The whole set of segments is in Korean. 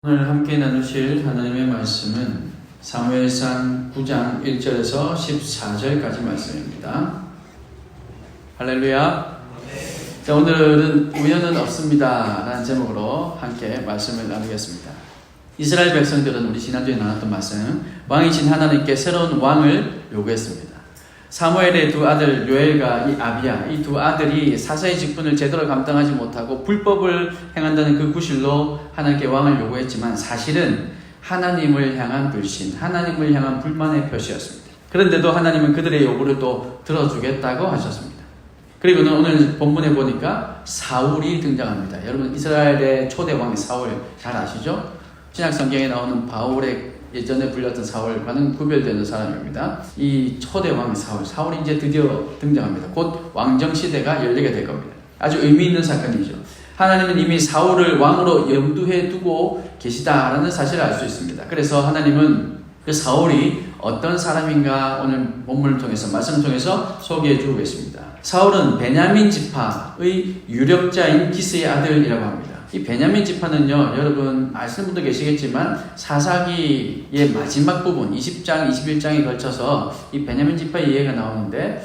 오늘 함께 나누실 하나님의 말씀은 사무엘상 9장 1절에서 14절까지 말씀입니다. 할렐루야. 자, 오늘은 우연은 없습니다 라는 제목으로 함께 말씀을 나누겠습니다. 이스라엘 백성들은 우리 지난주에 나눴던 말씀, 왕이신 하나님께 새로운 왕을 요구했습니다. 사무엘의 두 아들 요엘과 이 아비야, 이 두 아들이 사사의 직분을 제대로 감당하지 못하고 불법을 행한다는 그 구실로 하나님께 왕을 요구했지만 사실은 하나님을 향한 불신, 하나님을 향한 불만의 표시였습니다. 그런데도 하나님은 그들의 요구를 또 들어주겠다고 하셨습니다. 그리고는 오늘 본문에 보니까 사울이 등장합니다. 여러분, 이스라엘의 초대 왕이 사울 잘 아시죠? 신약 성경에 나오는 바울의 예전에 불렸던 사울과는 구별되는 사람입니다. 이 초대 왕 사울이 이제 드디어 등장합니다. 곧 왕정 시대가 열리게 될 겁니다. 아주 의미 있는 사건이죠. 하나님은 이미 사울을 왕으로 염두에 두고 계시다라는 사실을 알 수 있습니다. 그래서 하나님은 그 사울이 어떤 사람인가 오늘 본문을 통해서, 말씀을 통해서 소개해 주고 계십니다. 사울은 베냐민 지파의 유력자인 기스의 아들이라고 합니다. 이 베냐민 지파는요, 여러분 아시는 분도 계시겠지만 사사기의 마지막 부분 20장, 21장에 걸쳐서 이 베냐민 지파의 이야기가 나오는데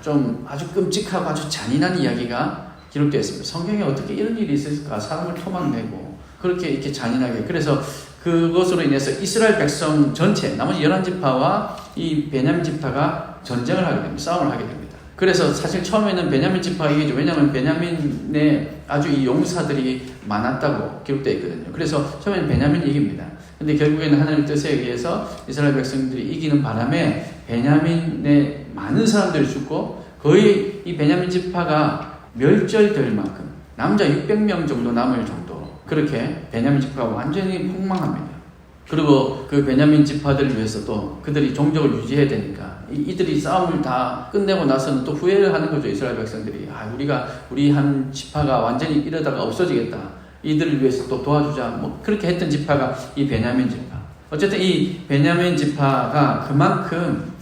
좀 아주 끔찍하고 아주 잔인한 이야기가 기록되어 있습니다. 성경에 어떻게 이런 일이 있을까? 사람을 토막내고 그렇게 이렇게 잔인하게. 그래서 그것으로 인해서 이스라엘 백성 전체, 나머지 11지파와 이 베냐민 지파가 전쟁을 하게 됩니다. 싸움을 하게 됩니다. 그래서 사실 처음에는 베냐민 지파가 이기죠. 왜냐하면 베냐민에 아주 이 용사들이 많았다고 기록되어 있거든요. 그래서 처음에는 베냐민이 이깁니다. 근데 결국에는 하나님의 뜻에 의해서 이스라엘 백성들이 이기는 바람에 베냐민의 많은 사람들이 죽고 거의 이 베냐민 지파가 멸절될 만큼 남자 600명 정도 남을 정도로 그렇게 베냐민 지파가 완전히 폭망합니다. 그리고 그 베냐민 지파들을 위해서 또 그들이 종족을 유지해야 되니까 이들이 싸움을 다 끝내고 나서는 또 후회를 하는 거죠. 이스라엘 백성들이 우리 한 지파가 완전히 이러다가 없어지겠다, 이들을 위해서 또 도와주자, 뭐 그렇게 했던 지파가 이 베냐민 지파. 어쨌든 이 베냐민 지파가 그만큼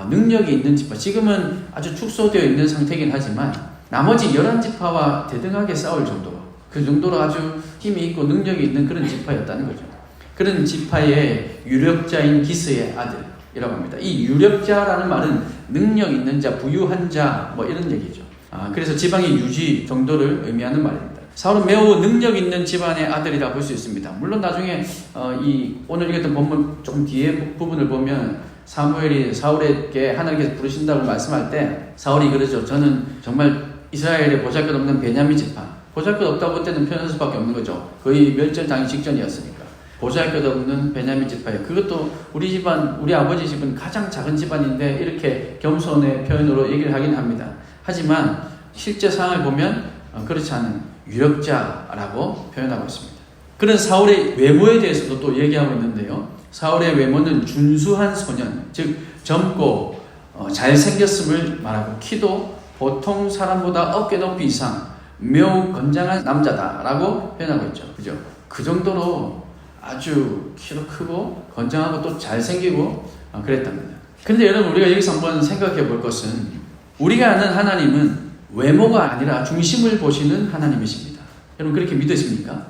능력이 있는 지파, 지금은 아주 축소되어 있는 상태이긴 하지만 나머지 11지파와 대등하게 싸울 정도로, 그 정도로 아주 힘이 있고 능력이 있는 그런 지파였다는 거죠. 그런 지파의 유력자인 기스의 아들이라고 합니다. 이 유력자라는 말은 능력 있는 자, 부유한 자, 뭐 이런 얘기죠. 그래서 지방의 유지 정도를 의미하는 말입니다. 사울은 매우 능력 있는 집안의 아들이라 볼 수 있습니다. 물론 나중에 오늘 읽었던 본문 좀 뒤에 부분을 보면 사무엘이 사울에게 하나님께서 부르신다고 말씀할 때 사울이 그러죠. 저는 정말 이스라엘에 보잘것없는 베냐민 지파, 보잘것없다고 그때는 표현할 수밖에 없는 거죠. 거의 멸절당하기 직전이었으니까. 보잘것없는 베냐민 지파예요. 그것도 우리 집안, 우리 아버지 집은 가장 작은 집안인데 이렇게 겸손의 표현으로 얘기를 하긴 합니다. 하지만 실제 상황을 보면 그렇지 않은 유력자라고 표현하고 있습니다. 그런 사울의 외모에 대해서도 또 얘기하고 있는데요. 사울의 외모는 준수한 소년, 즉 젊고 잘생겼음을 말하고 키도 보통 사람보다 어깨 높이 이상 매우 건장한 남자다라고 표현하고 있죠. 그죠? 그 정도로 아주 키도 크고 건장하고 또 잘생기고 그랬답니다. 근데 여러분, 우리가 여기서 한번 생각해 볼 것은 우리가 아는 하나님은 외모가 아니라 중심을 보시는 하나님이십니다. 여러분, 그렇게 믿으십니까?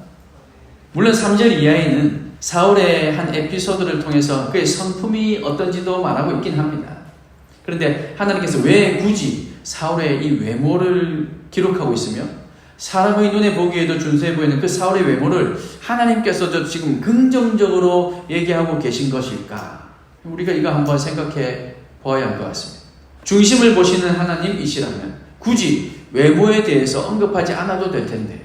물론 3절 이하에는 사울의 한 에피소드를 통해서 그의 성품이 어떤지도 말하고 있긴 합니다. 그런데 하나님께서 왜 굳이 사울의 이 외모를 기록하고 있으며 사람의 눈에 보기에도 준수해 보이는 그 사울의 외모를 하나님께서도 지금 긍정적으로 얘기하고 계신 것일까? 우리가 이거 한번 생각해 보아야 할 것 같습니다. 중심을 보시는 하나님이시라면 굳이 외모에 대해서 언급하지 않아도 될 텐데,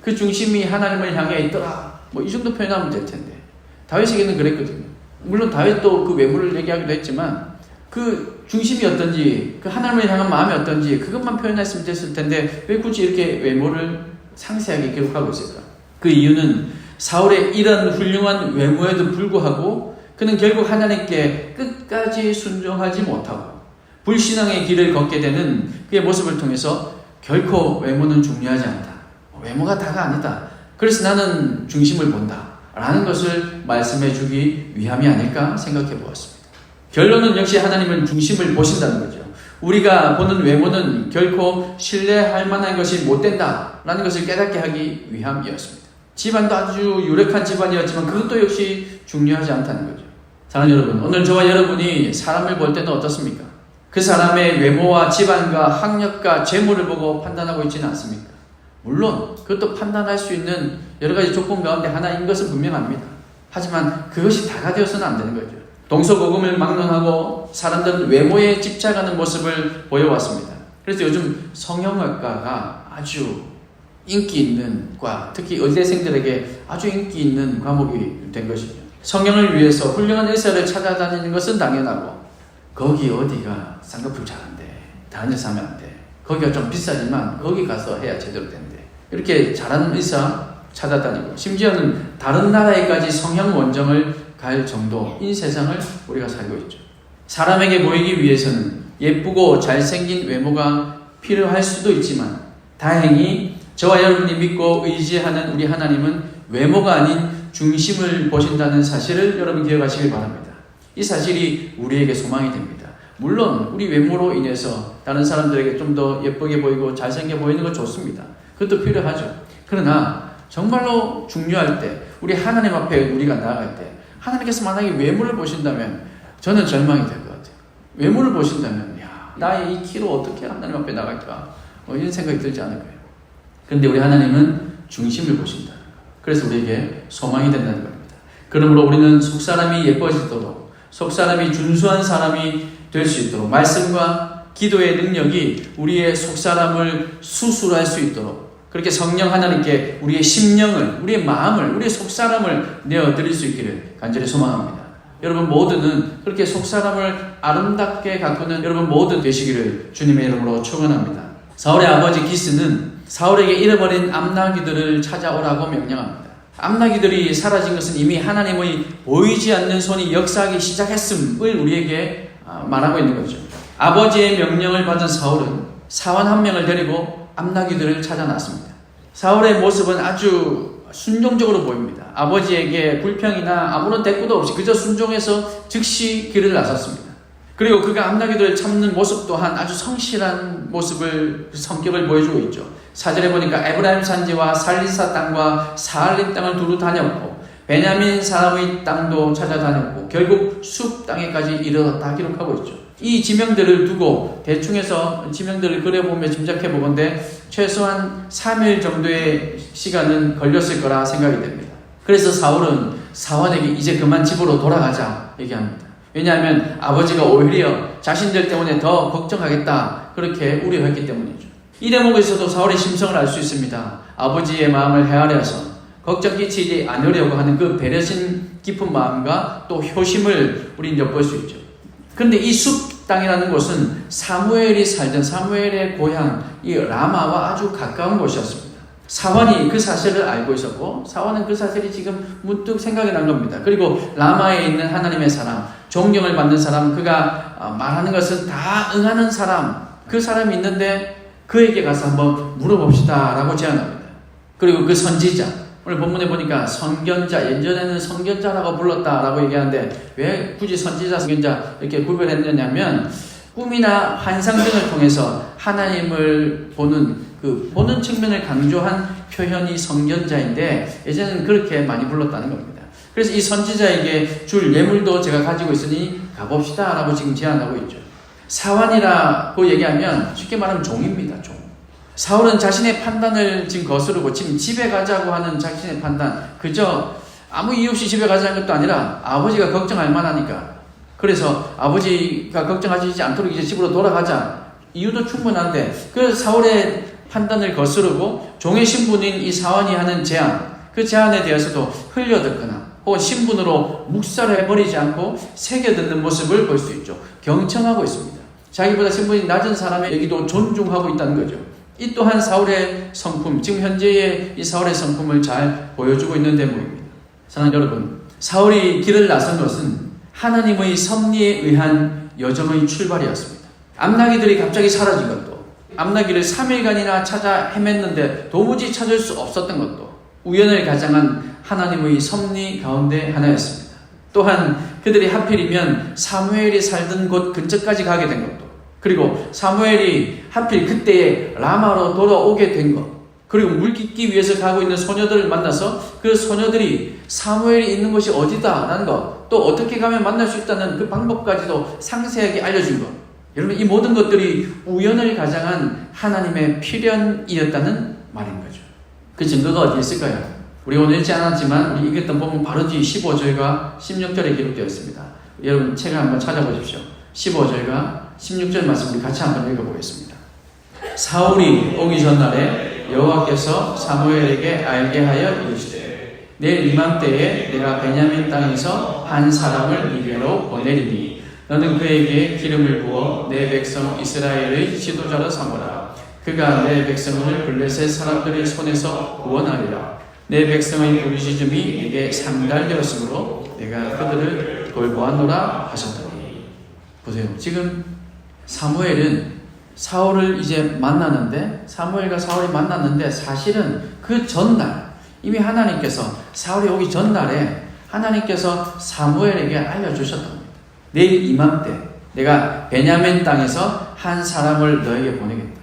그 중심이 하나님을 향해 있더라, 뭐 이 정도 표현하면 될 텐데, 다윗에게는 그랬거든요. 물론 다윗도 그 외모를 얘기하기도 했지만 그 중심이 어떤지, 그 하나님을 향한 마음이 어떤지 그것만 표현했으면 됐을 텐데 왜 굳이 이렇게 외모를 상세하게 기록하고 있을까? 그 이유는 사울의 이런 훌륭한 외모에도 불구하고 그는 결국 하나님께 끝까지 순종하지 못하고 불신앙의 길을 걷게 되는 그의 모습을 통해서 결코 외모는 중요하지 않다, 외모가 다가 아니다, 그래서 나는 중심을 본다 라는 것을 말씀해 주기 위함이 아닐까 생각해 보았습니다. 결론은 역시 하나님은 중심을 보신다는 거죠. 우리가 보는 외모는 결코 신뢰할 만한 것이 못 된다라는 것을 깨닫게 하기 위함이었습니다. 집안도 아주 유력한 집안이었지만 그것도 역시 중요하지 않다는 거죠. 사랑하는 여러분, 오늘 저와 여러분이 사람을 볼 때는 어떻습니까? 그 사람의 외모와 집안과 학력과 재물을 보고 판단하고 있지는 않습니까? 물론 그것도 판단할 수 있는 여러 가지 조건 가운데 하나인 것은 분명합니다. 하지만 그것이 다가 되어서는 안 되는 거죠. 동서고금을 막론하고 사람들은 외모에 집착하는 모습을 보여왔습니다. 그래서 요즘 성형외과가 아주 인기 있는 과, 특히 의대생들에게 아주 인기 있는 과목이 된 것이죠. 성형을 위해서 훌륭한 의사를 찾아다니는 것은 당연하고, 거기 어디가 쌍꺼풀 잘한대, 다녀서 하면 안 돼, 거기가 좀 비싸지만 거기 가서 해야 제대로 된대, 이렇게 잘하는 의사 찾아다니고, 심지어는 다른 나라에까지 성형 원정을 갈 정도인 세상을 우리가 살고 있죠. 사람에게 보이기 위해서는 예쁘고 잘생긴 외모가 필요할 수도 있지만, 다행히 저와 여러분이 믿고 의지하는 우리 하나님은 외모가 아닌 중심을 보신다는 사실을 여러분 기억하시길 바랍니다. 이 사실이 우리에게 소망이 됩니다. 물론 우리 외모로 인해서 다른 사람들에게 좀 더 예쁘게 보이고 잘생겨 보이는 건 좋습니다. 그것도 필요하죠. 그러나 정말로 중요할 때, 우리 하나님 앞에 우리가 나아갈 때 하나님께서 만약에 외모를 보신다면 저는 절망이 될 것 같아요. 외모를 보신다면 나의 이 키로 어떻게 하나님 앞에 나갈까, 이런 생각이 들지 않을까요? 그런데 우리 하나님은 중심을 보신다. 그래서 우리에게 소망이 된다는 겁니다. 그러므로 우리는 속사람이 예뻐지도록, 속사람이 준수한 사람이 될 수 있도록, 말씀과 기도의 능력이 우리의 속사람을 수술할 수 있도록, 그렇게 성령 하나님께 우리의 심령을, 우리의 마음을, 우리의 속사람을 내어드릴 수 있기를 간절히 소망합니다. 여러분 모두는 그렇게 속사람을 아름답게 가꾸는 여러분 모두 되시기를 주님의 이름으로 축원합니다. 사울의 아버지 기스는 사울에게 잃어버린 암나귀들을 찾아오라고 명령합니다. 암나귀들이 사라진 것은 이미 하나님의 보이지 않는 손이 역사하기 시작했음을 우리에게 말하고 있는 거죠. 아버지의 명령을 받은 사울은 사원 한 명을 데리고 암나귀들을 찾아 나섰습니다. 사울의 모습은 아주 순종적으로 보입니다. 아버지에게 불평이나 아무런 대꾸도 없이 그저 순종해서 즉시 길을 나섰습니다. 그리고 그가 암나귀들을 참는 모습 또한 아주 성실한 모습을, 성격을 보여주고 있죠. 4절에 보니까 에브라임 산지와 살리사 땅과 사할림 땅을 두루 다녔고, 베냐민 사람의 땅도 찾아다녔고, 결국 숲 땅에까지 이르렀다 기록하고 있죠. 이 지명들을 두고 대충해서 지명들을 그려보며 짐작해 보건대 최소한 3일 정도의 시간은 걸렸을 거라 생각이 됩니다. 그래서 사울은 사원에게 이제 그만 집으로 돌아가자 얘기합니다. 왜냐하면 아버지가 오히려 자신들 때문에 더 걱정하겠다, 그렇게 우려했기 때문이죠. 이 대목에서도 사울의 심성을 알 수 있습니다. 아버지의 마음을 헤아려서 걱정 끼치지 않으려고 하는 그 배려심 깊은 마음과 또 효심을 우리는 엿볼 수 있죠. 그런데 이 숲 땅이라는 곳은 사무엘이 살던 사무엘의 고향 이 라마와 아주 가까운 곳이었습니다. 사원이 그 사실을 알고 있었고, 사원은 그 사실이 지금 문득 생각이 난 겁니다. 그리고 라마에 있는 하나님의 사람, 존경을 받는 사람, 그가 말하는 것은 다 응하는 사람, 그 사람이 있는데 그에게 가서 한번 물어봅시다 라고 제안합니다. 그리고 그 선지자, 오늘 본문에 보니까 선견자, 예전에는 선견자라고 불렀다라고 얘기하는데 왜 굳이 선지자, 선견자 이렇게 구별했느냐면, 꿈이나 환상 등을 통해서 하나님을 보는 측면을 강조한 표현이 선견자인데, 예전에는 그렇게 많이 불렀다는 겁니다. 그래서 이 선지자에게 줄 예물도 제가 가지고 있으니 가봅시다 라고 지금 제안하고 있죠. 사환이라고 얘기하면 쉽게 말하면 종입니다. 종. 사울은 자신의 판단을 지금 거스르고 지금 집에 가자고 하는 자신의 판단, 그저 아무 이유 없이 집에 가자는 것도 아니라 아버지가 걱정할 만하니까, 그래서 아버지가 걱정하시지 않도록 이제 집으로 돌아가자, 이유도 충분한데, 그 사울의 판단을 거스르고 종의 신분인 이 사환이 하는 제안, 그 제안에 대해서도 흘려듣거나 혹은 신분으로 묵살해버리지 않고 새겨듣는 모습을 볼 수 있죠. 경청하고 있습니다. 자기보다 신분이 낮은 사람의 얘기도 존중하고 있다는 거죠. 이 또한 사울의 성품, 지금 현재의 이 사울의 성품을 잘 보여주고 있는 대목입니다. 사랑하는 여러분, 사울이 길을 나선 것은 하나님의 섭리에 의한 여정의 출발이었습니다. 암나귀들이 갑자기 사라진 것도, 암나귀를 3일간이나 찾아 헤맸는데 도무지 찾을 수 없었던 것도 우연을 가장한 하나님의 섭리 가운데 하나였습니다. 또한 그들이 하필이면 사무엘이 살던 곳 근처까지 가게 된 것도, 그리고 사무엘이 하필 그때에 라마로 돌아오게 된 것, 그리고 물 깃기 위해서 가고 있는 소녀들을 만나서 그 소녀들이 사무엘이 있는 곳이 어디다라는 것, 또 어떻게 가면 만날 수 있다는 그 방법까지도 상세하게 알려준 것. 여러분, 이 모든 것들이 우연을 가장한 하나님의 필연이었다는 말인 거죠. 그 증거가 어디에 있을까요? 우리 오늘 읽지 않았지만 우리 읽었던 본문 바로 뒤 15절과 16절에 기록되어 있습니다. 여러분 책을 한번 찾아보십시오. 15절과 16절 말씀 우리 같이 한번 읽어보겠습니다. 사울이 오기 전날에 여호와께서 사무엘에게 알게 하여 이르시되 내일 이맘때에 내가 베냐민 땅에서 한 사람을 네게로 보내리니 너는 그에게 기름을 부어 내 백성 이스라엘의 지도자로 삼으라. 그가 내 백성을 블레셋 사람들의 손에서 구원하리라. 내 백성의 부르짖음이 내게 상달되었으므로 내가 그들을 돌보았노라 하셨더니. 보세요. 지금 사무엘은 사울을 이제 만나는데, 사무엘과 사울이 만났는데 사실은 그 전날 이미 하나님께서 사울이 오기 전날에 하나님께서 사무엘에게 알려주셨던 겁니다. 내일 이맘때 내가 베냐민 땅에서 한 사람을 너에게 보내겠다.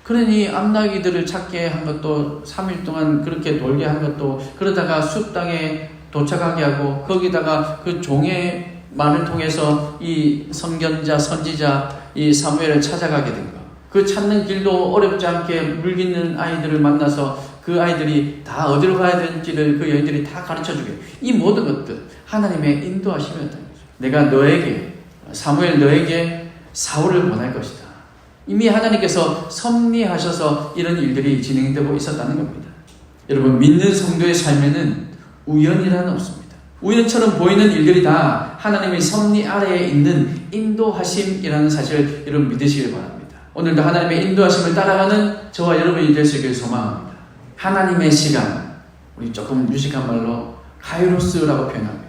그러니 암나기들을 찾게 한 것도 3일 동안 그렇게 돌게 한 것도, 그러다가 숲 땅에 도착하게 하고 거기다가 그 종의 말을 통해서 이 선견자 선지자 이 사무엘을 찾아가게 된 것, 그 찾는 길도 어렵지 않게 물 깃는 아이들을 만나서 그 아이들이 다 어디로 가야 되는지를 그 여인들이 다 가르쳐주게, 이 모든 것들 하나님의 인도하심이었다는 거죠. 내가 너에게, 사무엘 너에게 사울을 보낼 것이다. 이미 하나님께서 섭리하셔서 이런 일들이 진행되고 있었다는 겁니다. 여러분, 믿는 성도의 삶에는 우연이라는 없습니다. 우연처럼 보이는 일들이 다 하나님의 섭리 아래에 있는 인도하심이라는 사실을 여러분 믿으시길 바랍니다. 오늘도 하나님의 인도하심을 따라가는 저와 여러분이 될 수 있기를 소망합니다. 하나님의 시간, 우리 조금 유식한 말로 카이로스라고 표현합니다.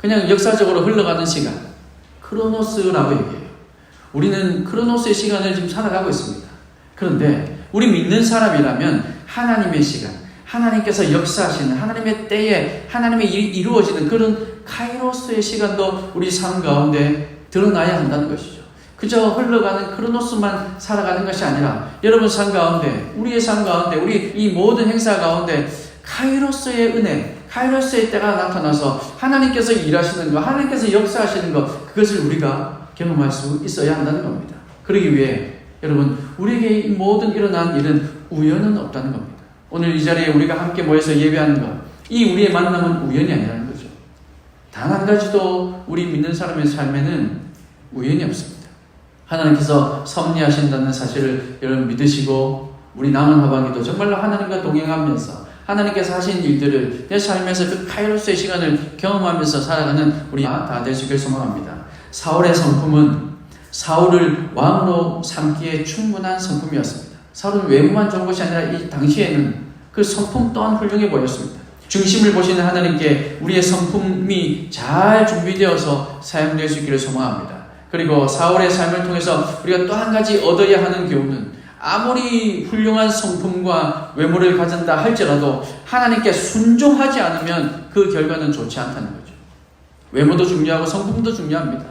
그냥 역사적으로 흘러가는 시간, 크로노스라고 얘기해요. 우리는 크로노스의 시간을 지금 살아가고 있습니다. 그런데 우리 믿는 사람이라면 하나님의 시간, 하나님께서 역사하시는 하나님의 때에 하나님의 일이 이루어지는 그런 카이로스의 시간도 우리 삶 가운데 드러나야 한다는 것이죠. 그저 흘러가는 크로노스만 살아가는 것이 아니라 여러분 삶 가운데, 우리의 삶 가운데, 우리 이 모든 행사 가운데 카이로스의 은혜, 카이로스의 때가 나타나서 하나님께서 일하시는 것, 하나님께서 역사하시는 것, 그것을 우리가 경험할 수 있어야 한다는 겁니다. 그러기 위해 여러분, 우리에게 이 모든 일어난 일은 우연은 없다는 겁니다. 오늘 이 자리에 우리가 함께 모여서 예배하는 것, 이 우리의 만남은 우연이 아니라는 거죠. 단 한 가지도 우리 믿는 사람의 삶에는 우연이 없습니다. 하나님께서 섭리하신다는 사실을 여러분 믿으시고, 우리 남은 하반기도 정말로 하나님과 동행하면서 하나님께서 하신 일들을 내 삶에서 그 카이로스의 시간을 경험하면서 살아가는 우리 다 될 수 있기를 소망합니다. 사울의 성품은 사울을 왕으로 삼기에 충분한 성품이었습니다. 사울은 외모만 좋은 것이 아니라 이 당시에는 그 성품 또한 훌륭해 보였습니다. 중심을 보시는 하나님께 우리의 성품이 잘 준비되어서 사용될 수 있기를 소망합니다. 그리고 사울의 삶을 통해서 우리가 또 한 가지 얻어야 하는 교훈은, 아무리 훌륭한 성품과 외모를 가진다 할지라도 하나님께 순종하지 않으면 그 결과는 좋지 않다는 거죠. 외모도 중요하고 성품도 중요합니다.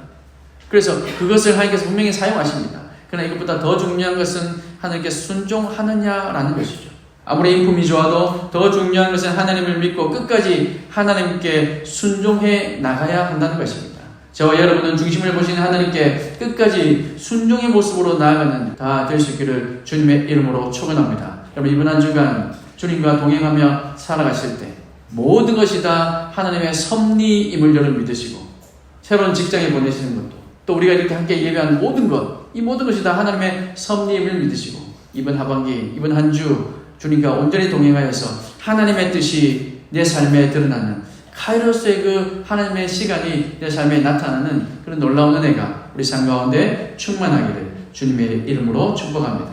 그래서 그것을 하나님께서 분명히 사용하십니다. 그러나 이것보다 더 중요한 것은 하나님께 순종하느냐라는 것이죠. 아무리 인품이 좋아도 더 중요한 것은 하나님을 믿고 끝까지 하나님께 순종해 나가야 한다는 것입니다. 저와 여러분은 중심을 보시는 하나님께 끝까지 순종의 모습으로 나아가는 다 될 수 있기를 주님의 이름으로 축원합니다. 여러분, 이번 한 주간 주님과 동행하며 살아가실 때 모든 것이 다 하나님의 섭리임을 여러분 믿으시고, 새로운 직장에 보내시는 것도, 또 우리가 이렇게 함께 예배하는 모든 것, 이 모든 것이 다 하나님의 섭리임을 믿으시고, 이번 하반기, 이번 한 주 주님과 온전히 동행하여서 하나님의 뜻이 내 삶에 드러나는 카이로스의 그 하나님의 시간이 내 삶에 나타나는 그런 놀라운 은혜가 우리 삶 가운데 충만하기를 주님의 이름으로 축복합니다.